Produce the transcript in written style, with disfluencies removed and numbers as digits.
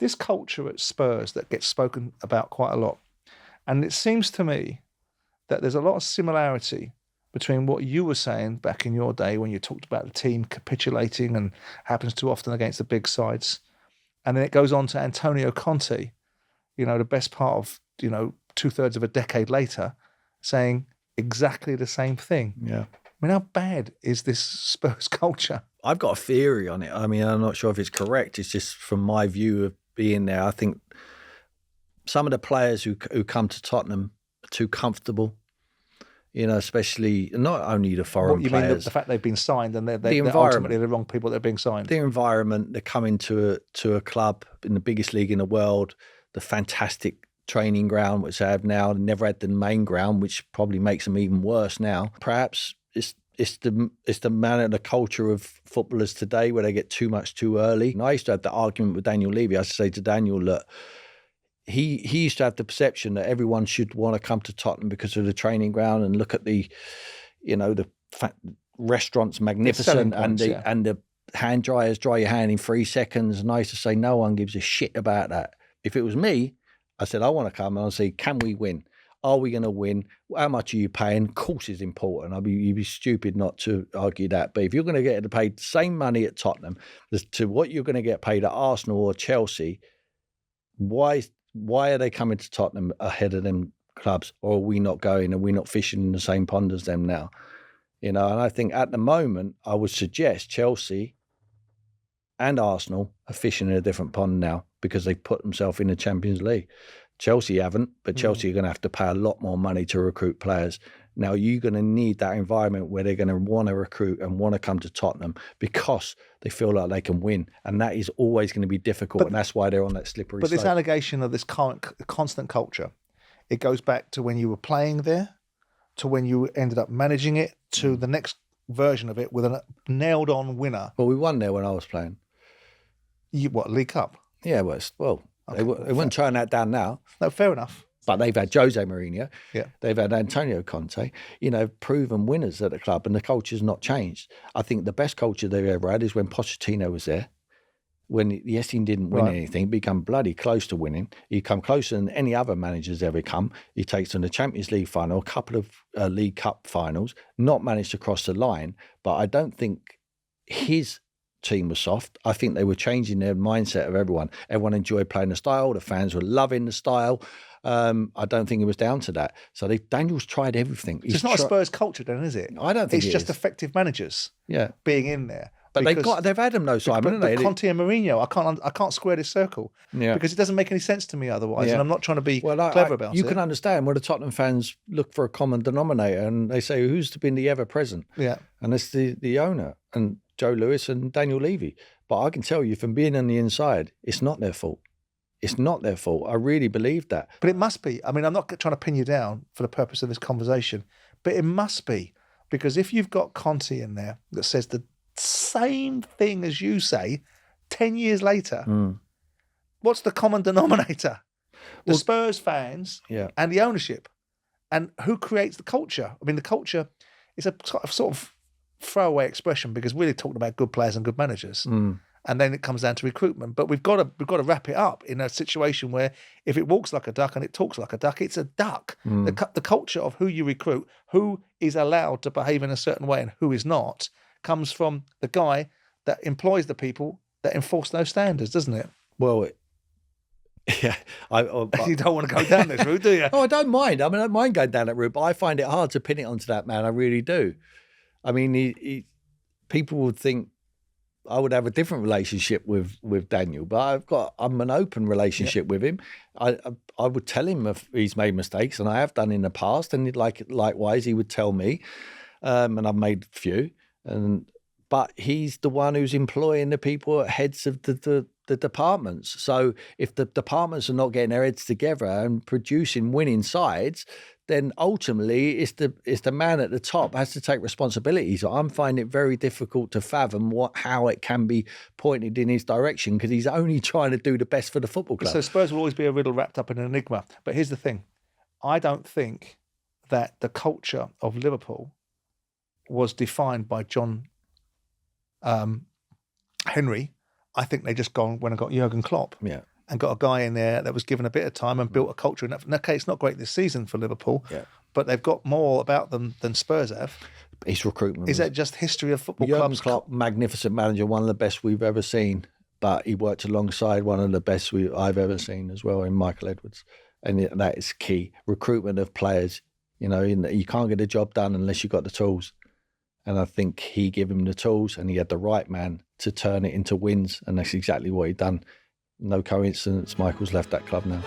this culture at Spurs that gets spoken about quite a lot. And it seems to me that there's a lot of similarity between what you were saying back in your day when you talked about the team capitulating and happens too often against the big sides. And then it goes on to Antonio Conte, the best part of, 2/3 of a decade later, saying exactly the same thing. Yeah. I mean, how bad is this Spurs culture? I've got a theory on it. I mean, I'm not sure if it's correct. It's just from my view of being there. I think some of the players who come to Tottenham are too comfortable, especially not only the foreign players. What, you mean the fact they've been signed and they're environment. Ultimately the wrong people that are being signed? The environment, they're coming to a club in the biggest league in the world, the fantastic training ground, which they have now. They never had the main ground, which probably makes them even worse now. Perhaps it's the manner, the culture of footballers today where they get too much too early. And I used to have the argument with Daniel Levy. I used to say to Daniel, look, he used to have the perception that everyone should want to come to Tottenham because of the training ground and look at the, the restaurants magnificent and the hand dryers dry your hand in 3 seconds. And I used to say no one gives a shit about that. If it was me, I said I want to come and I'll say, can we win? Are we going to win? How much are you paying? Of course it's important. You'd be stupid not to argue that. But if you're going to get paid the same money at Tottenham as to what you're going to get paid at Arsenal or Chelsea, why are they coming to Tottenham ahead of them clubs? Or are we not going and we're not fishing in the same pond as them now? And I think at the moment, I would suggest Chelsea and Arsenal are fishing in a different pond now because they've put themselves in the Champions League. Chelsea haven't, but Chelsea are going to have to pay a lot more money to recruit players. Now, you're going to need that environment where they're going to want to recruit and want to come to Tottenham because they feel like they can win. And that is always going to be difficult, and that's why they're on that slippery slope. But this allegation of this constant culture, it goes back to when you were playing there, to when you ended up managing it, to the next version of it with a nailed-on winner. Well, we won there when I was playing. League Cup? Yeah, they wouldn't turn that down now. No, fair enough. But they've had Jose Mourinho. Yeah. They've had Antonio Conte, proven winners at the club, and the culture's not changed. I think the best culture they've ever had is when Pochettino was there. When, yes, he didn't win anything, become bloody close to winning. He come closer than any other manager's ever come. He takes them to the Champions League final, a couple of League Cup finals, not managed to cross the line. But I don't think his team was soft. I think they were changing their mindset of everyone. Everyone enjoyed playing the style. The fans were loving the style. I don't think it was down to that. So Daniel's tried everything. So it's not a Spurs culture then, is it? I don't think it's just effective managers being in there. But they've had them though, Simon, haven't they? Conte and Mourinho, I can't square this circle because it doesn't make any sense to me otherwise, and I'm not trying to be clever about it. You can understand where the Tottenham fans look for a common denominator and they say, who's been the ever-present? Yeah. And it's the owner and Joe Lewis and Daniel Levy. But I can tell you from being on the inside, it's not their fault. It's not their fault. I really believe that. But it must be. I mean, I'm not trying to pin you down for the purpose of this conversation, but it must be. Because if you've got Conte in there that says the same thing as you say 10 years later, what's the common denominator? The Spurs fans and the ownership. And who creates the culture? I mean, the culture is a sort of throwaway expression because we're really talking about good players and good managers. And then it comes down to recruitment. But we've got to wrap it up in a situation where if it walks like a duck and it talks like a duck, it's a duck. The culture of who you recruit, who is allowed to behave in a certain way and who is not, comes from the guy that employs the people that enforce those standards, doesn't it? Well, you don't want to go down this route, do you? Oh, I don't mind. I mean, I don't mind going down that route, but I find it hard to pin it onto that man. I really do. I mean, people would think I would have a different relationship with Daniel, but I'm an open relationship with him. I would tell him if he's made mistakes, and I have done in the past, and likewise he would tell me, and I've made a few. But he's the one who's employing the people at heads of the departments. So if the departments are not getting their heads together and producing winning sides, then ultimately it's the man at the top has to take responsibility. So I'm finding it very difficult to fathom how it can be pointed in his direction because he's only trying to do the best for the football club. So Spurs will always be a riddle wrapped up in an enigma. But here's the thing. I don't think that the culture of Liverpool was defined by John Henry. I think they just went and got Jurgen Klopp. Yeah. and got a guy in there that was given a bit of time and built a culture. And okay, it's not great this season for Liverpool, but they've got more about them than Spurs have. His recruitment. Is that just history of football Jurgen clubs? Klopp, magnificent manager, one of the best we've ever seen. But he worked alongside one of the best I've ever seen as well in Michael Edwards. And that is key. Recruitment of players. You know, you can't get a job done unless you've got the tools. And I think he gave him the tools and he had the right man to turn it into wins. And that's exactly what he'd done. No coincidence, Michael's left that club now.